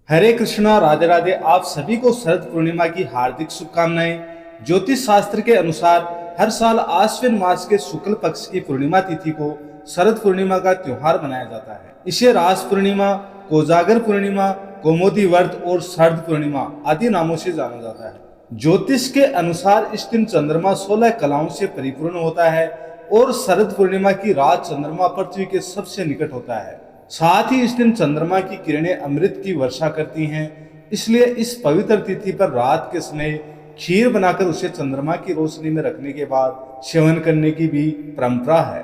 हरे कृष्णा, राधे राधे। आप सभी को शरद पूर्णिमा की हार्दिक शुभकामनाएं। ज्योतिष शास्त्र के अनुसार हर साल आश्विन मास के शुक्ल पक्ष की पूर्णिमा तिथि को शरद पूर्णिमा का त्योहार मनाया जाता है। इसे रास पूर्णिमा, कोजागर पूर्णिमा, कौमुदी व्रत और शरद पूर्णिमा आदि नामों से जाना जाता है। ज्योतिष के अनुसार इस दिन चंद्रमा 16 कलाओं से परिपूर्ण होता है और शरद पूर्णिमा की रात चंद्रमा पृथ्वी के सबसे निकट होता है। साथ ही इस दिन चंद्रमा की किरणें अमृत की वर्षा करती हैं, इसलिए इस पवित्र तिथि पर रात के समय खीर बनाकर उसे चंद्रमा की रोशनी में रखने के बाद सेवन करने की भी परंपरा है।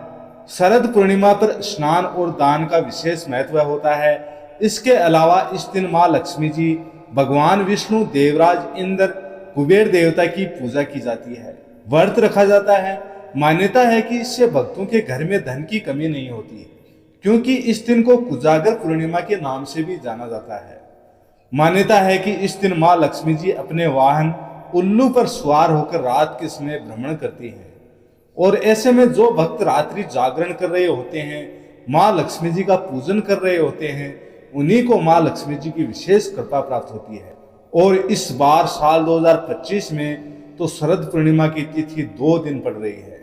शरद पूर्णिमा पर स्नान और दान का विशेष महत्व होता है। इसके अलावा इस दिन माँ लक्ष्मी जी, भगवान विष्णु, देवराज इंद्र, कुबेर देवता की पूजा की जाती है। व्रत रखा जाता है। मान्यता है कि इससे भक्तों के घर में धन की कमी नहीं होती, क्योंकि इस दिन को कुजागर पूर्णिमा के नाम से भी जाना जाता है। मान्यता है कि इस दिन माँ लक्ष्मी जी अपने वाहन उल्लू पर सवार होकर रात के समय भ्रमण करती हैं, और ऐसे में जो भक्त रात्रि जागरण कर रहे होते हैं, माँ लक्ष्मी जी का पूजन कर रहे होते हैं, उन्हीं को माँ लक्ष्मी जी की विशेष कृपा प्राप्त होती है। और इस बार साल 2025 में तो शरद पूर्णिमा की तिथि 2 दिन पड़ रही है,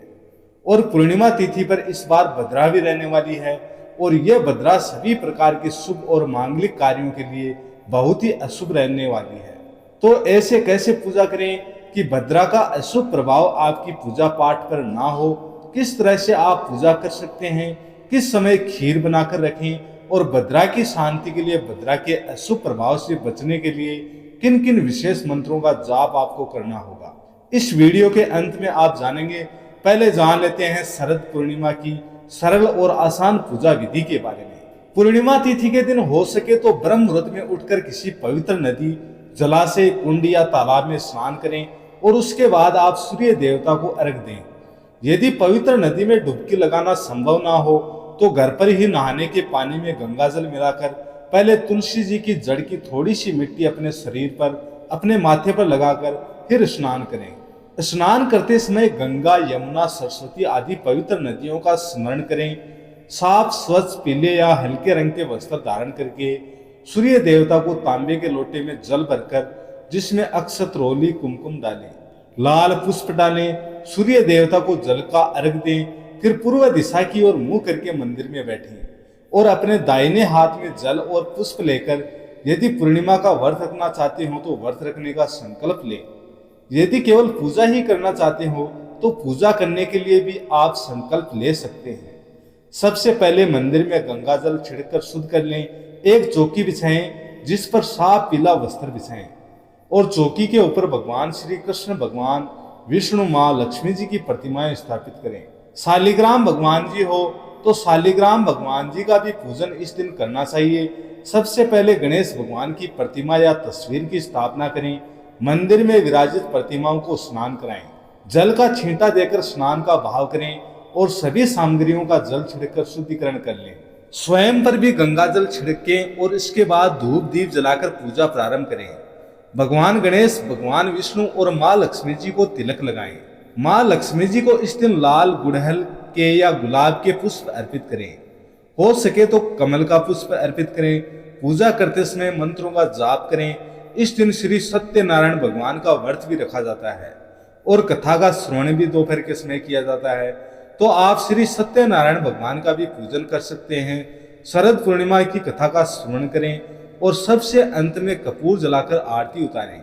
और पूर्णिमा तिथि पर इस बार भद्रा भी रहने वाली है, और यह भद्रा सभी प्रकार के शुभ और मांगलिक कार्यों के लिए बहुत ही अशुभ रहने वाली है। तो ऐसे कैसे पूजा करें कि भद्रा का अशुभ प्रभाव आपकी पूजा पाठ पर ना हो? किस तरह से आप पूजा कर सकते हैं? किस समय खीर बनाकर रखें? और भद्रा की शांति के लिए, भद्रा के अशुभ प्रभाव से बचने के लिए किन किन विशेष मंत्रों का जाप आपको करना होगा, इस वीडियो के अंत में आप जानेंगे। पहले जान लेते हैं शरद पूर्णिमा की सरल और आसान पूजा विधि के बारे में। पूर्णिमा तिथि के दिन हो सके तो ब्रह्म मुहूर्त में उठकर किसी पवित्र नदी, जलाशय, कुंड या तालाब में स्नान करें, और उसके बाद आप सूर्य देवता को अर्घ दें। यदि पवित्र नदी में डुबकी लगाना संभव ना हो तो घर पर ही नहाने के पानी में गंगाजल मिलाकर पहले तुलसी जी की जड़ की थोड़ी सी मिट्टी अपने शरीर पर, अपने माथे पर लगाकर फिर स्नान करें। स्नान करते समय गंगा, यमुना, सरस्वती आदि पवित्र नदियों का स्मरण करें। साफ, स्वच्छ, पीले या हल्के रंग के वस्त्र धारण करके सूर्य देवता को तांबे के लोटे में जल भरकर, जिसमें अक्षत, रोली, कुमकुम डालें, लाल पुष्प डालें, सूर्य देवता को जल का अर्घ दें। फिर पूर्व दिशा की ओर मुंह करके मंदिर में बैठें और अपने दाहिने हाथ में जल और पुष्प लेकर यदि पूर्णिमा का व्रत रखना चाहते हो तो व्रत रखने का संकल्प लें। यदि केवल पूजा ही करना चाहते हो तो पूजा करने के लिए भी आप संकल्प ले सकते हैं। सबसे पहले मंदिर में गंगा जल छिड़कर शुद्ध कर लें। एक चौकी बिछाएं जिस पर साफ पीला वस्त्र बिछाएं, और चौकी के ऊपर भगवान श्री कृष्ण, भगवान विष्णु, माँ लक्ष्मी जी की प्रतिमाएं स्थापित करें। शालिग्राम भगवान जी हो तो शालिग्राम भगवान जी का भी पूजन इस दिन करना चाहिए। सबसे पहले गणेश भगवान की प्रतिमा या तस्वीर की स्थापना करें। मंदिर में विराजित प्रतिमाओं को स्नान कराएं। जल का छींटा देकर स्नान का भाव करें और सभी सामग्रियों का जल छिड़कर शुद्धिकरण कर लें। स्वयं पर भी गंगा जल छिड़कें और इसके बाद धूप दीप जलाकर पूजा प्रारंभ करें। भगवान गणेश, भगवान विष्णु और माँ लक्ष्मी जी को तिलक लगाएं। माँ लक्ष्मी जी को इस दिन लाल, गुड़हल के या गुलाब के पुष्प अर्पित करें। हो सके तो कमल का पुष्प अर्पित करें। पूजा करते समय मंत्रों का जाप करें। इस दिन श्री सत्यनारायण भगवान का व्रत भी रखा जाता है और कथा का श्रवण भी दोपहर के समय किया जाता है, तो आप श्री सत्यनारायण भगवान का भी पूजन कर सकते हैं। शरद पूर्णिमा की कथा का श्रवण करें और सबसे अंत में कपूर जलाकर आरती उतारें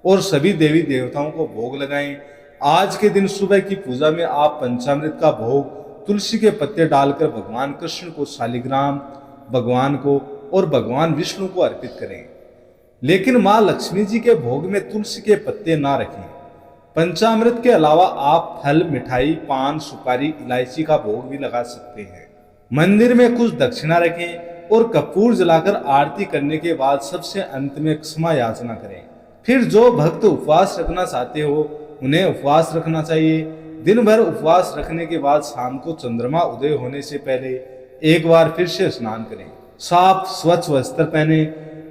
और सभी देवी देवताओं को भोग लगाएं। आज के दिन सुबह की पूजा में आप पंचामृत का भोग तुलसी के पत्ते डालकर भगवान कृष्ण को, शालिग्राम भगवान को और भगवान विष्णु को अर्पित करें। लेकिन माँ लक्ष्मी जी के भोग में तुलसी के पत्ते ना रखें। पंचामृत के अलावा आप फल, मिठाई, पान, सुपारी, इलायची का भोग भी लगा सकते हैं। मंदिर में कुछ दक्षिणा रखें और कपूर जलाकर आरती करने के बाद सबसे अंत में क्षमा याचना करें। फिर जो भक्त उपवास रखना चाहते हो उन्हें उपवास रखना चाहिए। दिन भर उपवास रखने के बाद शाम को चंद्रमा उदय होने से पहले एक बार फिर से स्नान करें। साफ स्वच्छ वस्त्र पहने।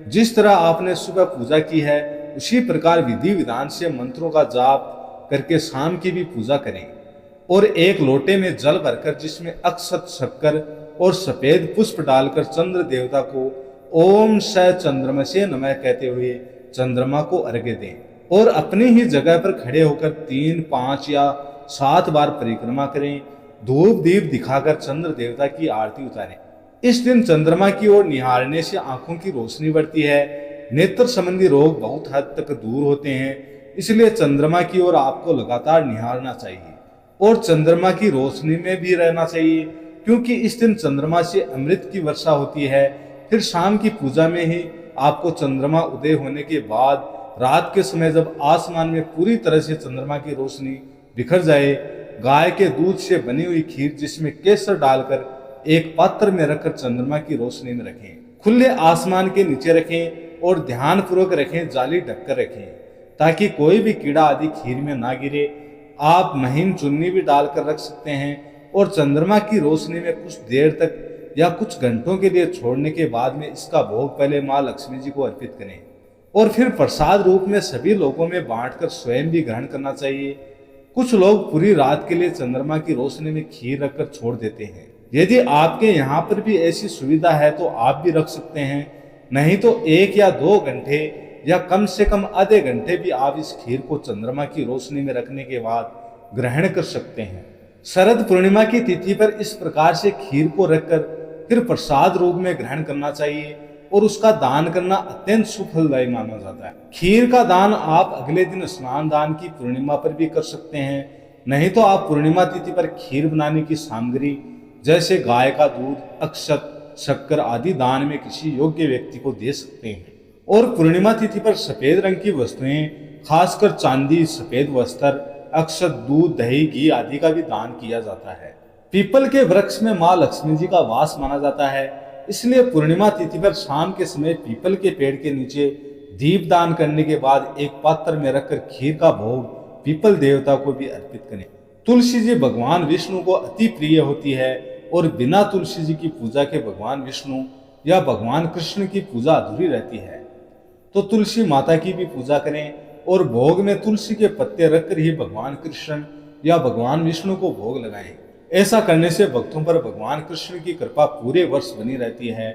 जिस तरह आपने सुबह पूजा की है उसी प्रकार विधि विधान से मंत्रों का जाप करके शाम की भी पूजा करें, और एक लोटे में जल भरकर जिसमें अक्षत, शक्कर और सफेद पुष्प डालकर चंद्र देवता को ओम स चंद्रमसे नमः कहते हुए चंद्रमा को अर्घ्य दें और अपनी ही जगह पर खड़े होकर 3, 5 या 7 बार परिक्रमा करें। धूप दीप दिखाकर चंद्र देवता की आरती उतारें। इस दिन चंद्रमा की ओर निहारने से आंखों की रोशनी बढ़ती है, नेत्र संबंधी रोग बहुत हद तक दूर होते हैं। इसलिए चंद्रमा की ओर आपको लगातार निहारना चाहिए और चंद्रमा की रोशनी में भी रहना चाहिए, क्योंकि इस दिन चंद्रमा से अमृत की वर्षा होती है। फिर शाम की पूजा में ही आपको चंद्रमा उदय होने के बाद रात के समय जब आसमान में पूरी तरह से चंद्रमा की रोशनी बिखर जाए, गाय के दूध से बनी हुई खीर जिसमें केसर डालकर एक पात्र में रखकर चंद्रमा की रोशनी में रखें। खुले आसमान के नीचे रखें और ध्यान पूर्वक रखें, जाली ढककर रखें ताकि कोई भी कीड़ा आदि खीर में ना गिरे। आप महीन चुन्नी भी डालकर रख सकते हैं और चंद्रमा की रोशनी में कुछ देर तक या कुछ घंटों के लिए छोड़ने के बाद में इसका भोग पहले माँ लक्ष्मी जी को अर्पित करें और फिर प्रसाद रूप में सभी लोगों में बांटकर स्वयं भी ग्रहण करना चाहिए। कुछ लोग पूरी रात के लिए चंद्रमा की रोशनी में खीर रखकर छोड़ देते हैं। यदि आपके यहाँ पर भी ऐसी सुविधा है तो आप भी रख सकते हैं, नहीं तो 1 या 2 घंटे या कम से कम आधे घंटे भी आप इस खीर को चंद्रमा की रोशनी में रखने के बाद ग्रहण कर सकते हैं। शरद पूर्णिमा की तिथि पर इस प्रकार से खीर को रखकर फिर प्रसाद रूप में ग्रहण करना चाहिए और उसका दान करना अत्यंत सुफलदायी माना जाता है। खीर का दान आप अगले दिन स्नान दान की पूर्णिमा पर भी कर सकते हैं, नहीं तो आप पूर्णिमा तिथि पर खीर बनाने की सामग्री जैसे गाय का दूध, अक्षत, शक्कर आदि दान में किसी योग्य व्यक्ति को दे सकते हैं। और पूर्णिमा तिथि पर सफेद रंग की वस्तुएं, खासकर चांदी, सफेद वस्त्र, अक्षत, दूध, दही, घी आदि का भी दान किया जाता है। पीपल के वृक्ष में माँ लक्ष्मी जी का वास माना जाता है, इसलिए पूर्णिमा तिथि पर शाम के समय पीपल के पेड़ के नीचे दीप दान करने के बाद एक पात्र में रखकर खीर का भोग पीपल देवता को भी अर्पित करें। तुलसी जी भगवान विष्णु को अति प्रिय होती है और बिना तुलसी जी की पूजा के भगवान विष्णु या भगवान कृष्ण की पूजा अधूरी रहती है। तो तुलसी माता की भी पूजा करें और भोग में तुलसी के पत्ते रखकर ही भगवान कृष्ण या भगवान विष्णु को भोग लगाएं। ऐसा करने से भक्तों पर भगवान कृष्ण की कृपा पूरे वर्ष बनी रहती है।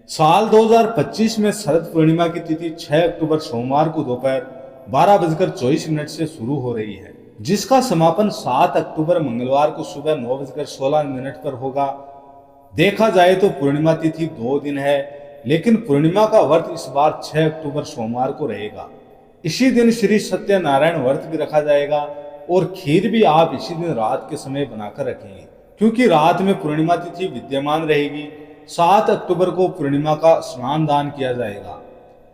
साल 2025 में शरद पूर्णिमा की तिथि 6 अक्टूबर सोमवार को दोपहर 12:24 से शुरू हो रही है, जिसका समापन 7 अक्टूबर मंगलवार को सुबह 9:16 पर होगा। देखा जाए तो पूर्णिमा तिथि 2 दिन है, लेकिन पूर्णिमा का व्रत इस बार 6 अक्टूबर सोमवार को रहेगा। इसी दिन श्री सत्यनारायण व्रत भी रखा जाएगा और खीर भी आप इसी दिन रात के समय बनाकर रखेंगे, क्योंकि रात में पूर्णिमा तिथि विद्यमान रहेगी। 7 अक्टूबर को पूर्णिमा का स्नान दान किया जाएगा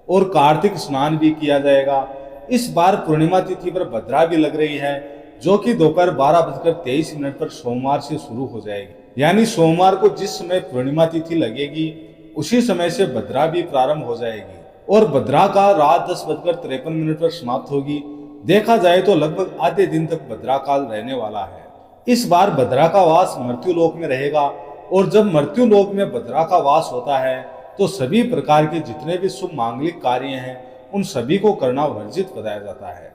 और कार्तिक स्नान भी किया जाएगा। इस बार पूर्णिमा तिथि पर भद्रा भी लग रही है, जो कि दोपहर 12:23 पर सोमवार से शुरू हो जाएगी। यानी सोमवार को जिस समय पूर्णिमा तिथि लगेगी उसी समय से भद्रा भी प्रारंभ हो जाएगी और भद्रा का रात 10:53 पर समाप्त होगी। देखा जाए तो लगभग आधे दिन तक भद्रा काल रहने वाला है। इस बार भद्रा का वास मृत्युलोक में रहेगा और जब मृत्युलोक में भद्रा का वास होता है तो सभी प्रकार के जितने भी शुभ मांगलिक कार्य हैं उन सभी को करना वर्जित बताया जाता है।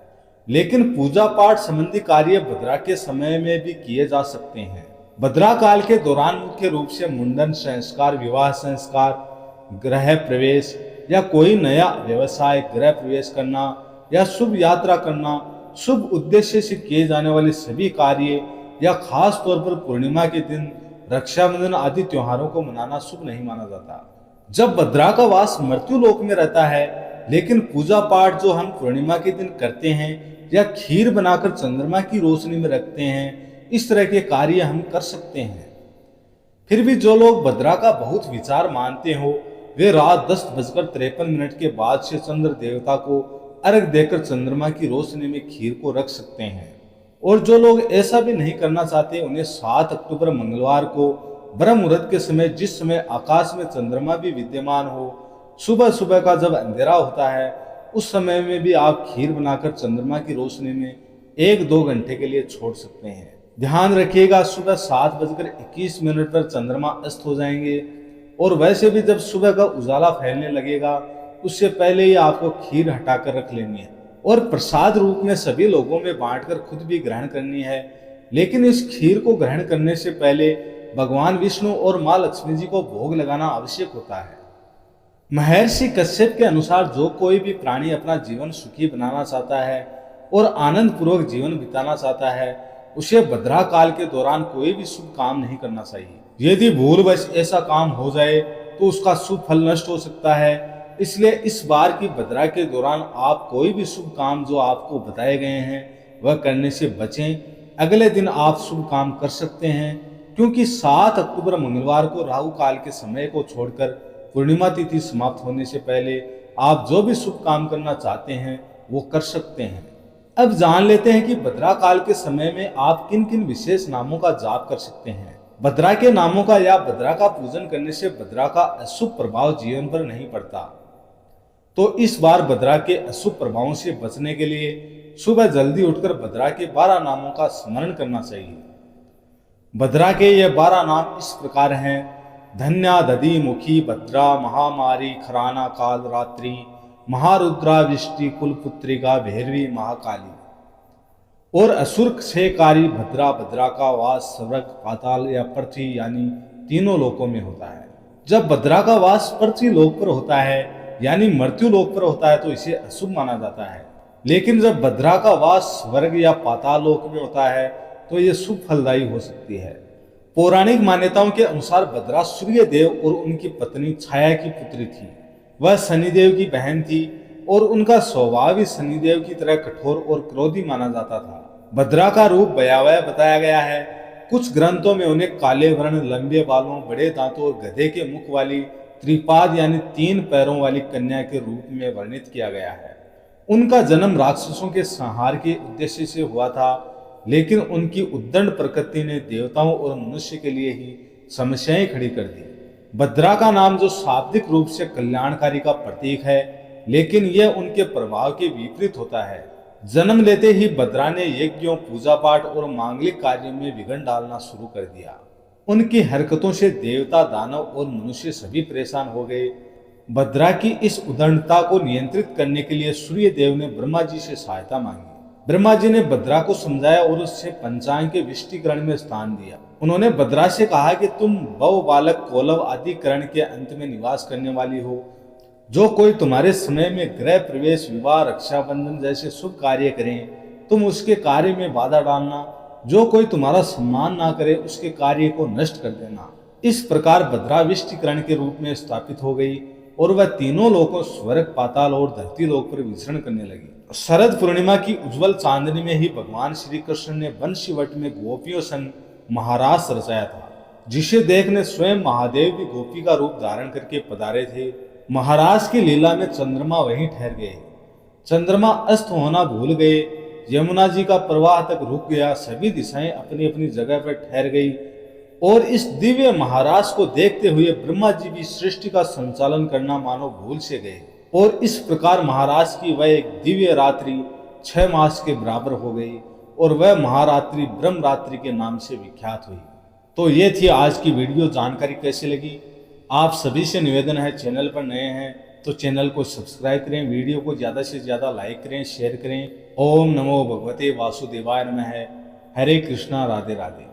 लेकिन पूजा पाठ संबंधी कार्य भद्रा के समय में भी किए जा सकते हैं। भद्रा काल के दौरान मुख्य रूप से मुंडन संस्कार, विवाह संस्कार, गृह प्रवेश या कोई नया व्यवसाय, गृह प्रवेश करना या शुभ यात्रा करना, शुभ उद्देश्य से किए जाने वाले सभी कार्य या खास तौर पर पूर्णिमा के दिन रक्षाबंधन आदि त्योहारों को मनाना शुभ नहीं माना जाता। जब भद्रा का वास मृत्युलोक में रहता है, लेकिन पूजा पाठ जो हम पूर्णिमा के दिन करते हैं या खीर बनाकर चंद्रमा की रोशनी में रखते हैं, इस तरह के कार्य हम कर सकते हैं। फिर भी जो लोग भद्रा का बहुत विचार मानते हो, वे रात 10:53 के बाद से चंद्र देवता को अर्घ देकर चंद्रमा की रोशनी में खीर को रख सकते हैं। और जो लोग ऐसा भी नहीं करना चाहते, उन्हें 7 अक्टूबर मंगलवार को ब्रह्म मुहूर्त के समय, जिस समय आकाश में चंद्रमा भी विद्यमान हो, सुबह सुबह का जब अंधेरा होता है, उस समय में भी आप खीर बनाकर चंद्रमा की रोशनी में 1-2 घंटे के लिए छोड़ सकते हैं। ध्यान रखिएगा, सुबह 7:21 पर चंद्रमा अस्त हो जाएंगे और वैसे भी जब सुबह का उजाला फैलने लगेगा उससे पहले ही आपको खीर हटाकर रख लेनी है और प्रसाद रूप में सभी लोगों में बांटकर खुद भी ग्रहण करनी है। लेकिन इस खीर को ग्रहण करने से पहले भगवान विष्णु और माँ लक्ष्मी जी को भोग लगाना आवश्यक होता है। महर्षि कश्यप के अनुसार जो कोई भी प्राणी अपना जीवन सुखी बनाना चाहता है और आनंद पूर्वक जीवन बिताना चाहता है, उसे भद्रा काल के दौरान कोई भी शुभ काम नहीं करना चाहिए। यदि भूलवश ऐसा काम हो जाए तो उसका शुभ फल नष्ट हो सकता है। इसलिए इस बार की भद्रा के दौरान आप कोई भी शुभ काम जो आपको बताए गए हैं वह करने से बचें। अगले दिन आप शुभ काम कर सकते हैं, क्योंकि 7 अक्टूबर मंगलवार को राहु काल के समय को छोड़कर पूर्णिमा तिथि समाप्त होने से पहले आप जो भी शुभ काम करना चाहते हैं वो कर सकते हैं। अब जान लेते हैं कि भद्रा काल के समय में आप किन किन विशेष नामों का जाप कर सकते हैं। भद्रा के नामों का या भद्रा का पूजन करने से भद्रा का अशुभ प्रभाव जीवन पर नहीं पड़ता। तो इस बार भद्रा के अशुभ प्रभावों से बचने के लिए सुबह जल्दी उठकर भद्रा के 12 नामों का स्मरण करना चाहिए। भद्रा के ये 12 नाम इस प्रकार हैं: धन्या दधि मुखी भद्रा, महामारी खराना काल रात्रि, महारुद्रा विष्टि कुलपुत्रिका भैरवी महाकाली। और असुर क्षयकारी भद्रा, भद्रा का वास स्वर्ग पाताल या पृथ्वी यानी तीनों लोकों में होता है। जब भद्रा का वास पृथ्वी लोक पर होता है यानी मृत्यु लोक पर होता है तो इसे अशुभ माना जाता है, लेकिन जब भद्रा का वास स्वर्ग या पाताल लोक में होता है तो यह शुभ फलदायी हो सकती है। पौराणिक मान्यताओं के अनुसार भद्रा सूर्य देव और उनकी पत्नी छाया की पुत्री थी। वह शनिदेव की बहन थी और उनका स्वभाव भी शनिदेव की तरह कठोर और क्रोधी माना जाता था। भद्रा का रूप भयावह बताया गया है। कुछ ग्रंथों में उन्हें काले वर्ण, लंबे बालों, बड़े दांतों और गधे के मुख वाली त्रिपाद यानी 3 पैरों वाली कन्या के रूप में वर्णित किया गया है। उनका जन्म राक्षसों के संहार के उद्देश्य से हुआ था, लेकिन उनकी उद्दंड प्रकृति ने देवताओं और मनुष्य के लिए ही समस्याएं खड़ी कर दी। भद्रा का नाम जो शाब्दिक रूप से कल्याणकारी का प्रतीक है, लेकिन यह उनके प्रभाव के विपरीत होता है। जन्म लेते ही भद्रा ने यज्ञों, पूजा पाठ और मांगलिक कार्यों में विघ्न डालना शुरू कर दिया। उनकी हरकतों से देवता, दानव और मनुष्य सभी परेशान हो गए। भद्रा की इस उद्दंडता को नियंत्रित करने के लिए सूर्य देव ने ब्रह्मा जी से सहायता मांगी। ब्रह्मा जी ने भद्रा को समझाया और उससे पंचांग के विष्टिकरण में स्थान दिया। उन्होंने भद्रा से कहा कि तुम भव, बालक, कोलव आदि करण के अंत में निवास करने वाली हो। जो कोई तुम्हारे समय में गृह प्रवेश, विवाह, रक्षाबंधन जैसे शुभ कार्य करें, तुम उसके कार्य में बाधा डालना। जो कोई तुम्हारा सम्मान ना करे, उसके कार्य को नष्ट कर देना। इस प्रकार भद्रा विष्टिकरण के रूप में स्थापित हो गई और वह तीनों लोकों स्वर्ग, पाताल और धरती लोक पर विचरण करने लगी। शरद पूर्णिमा की उज्जवल चांदनी में ही भगवान श्री कृष्ण ने बंशीवट में गोपियों संग महारास रचाया था, जिसे देखने स्वयं महादेव भी गोपी का रूप धारण करके पधारे थे। महाराज की लीला में चंद्रमा वहीं ठहर गए। चंद्रमा अस्त होना भूल गए। यमुना जी का प्रवाह तक रुक गया। सभी दिशाएं अपनी अपनी जगह पर ठहर गई और इस दिव्य महाराज को देखते हुए ब्रह्मा जी भी सृष्टि का संचालन करना मानो भूल से गए और इस प्रकार महाराज की वह एक दिव्य रात्रि 6 मास के बराबर हो गई और वह महारात्रि ब्रह्म रात्रि के नाम से विख्यात हुई। तो ये थी आज की वीडियो। जानकारी कैसी लगी? आप सभी से निवेदन है, चैनल पर नए हैं तो चैनल को सब्सक्राइब करें, वीडियो को ज़्यादा से ज़्यादा लाइक करें, शेयर करें। ओम नमो भगवते वासुदेवाय नमः। हरे कृष्णा, राधे राधे।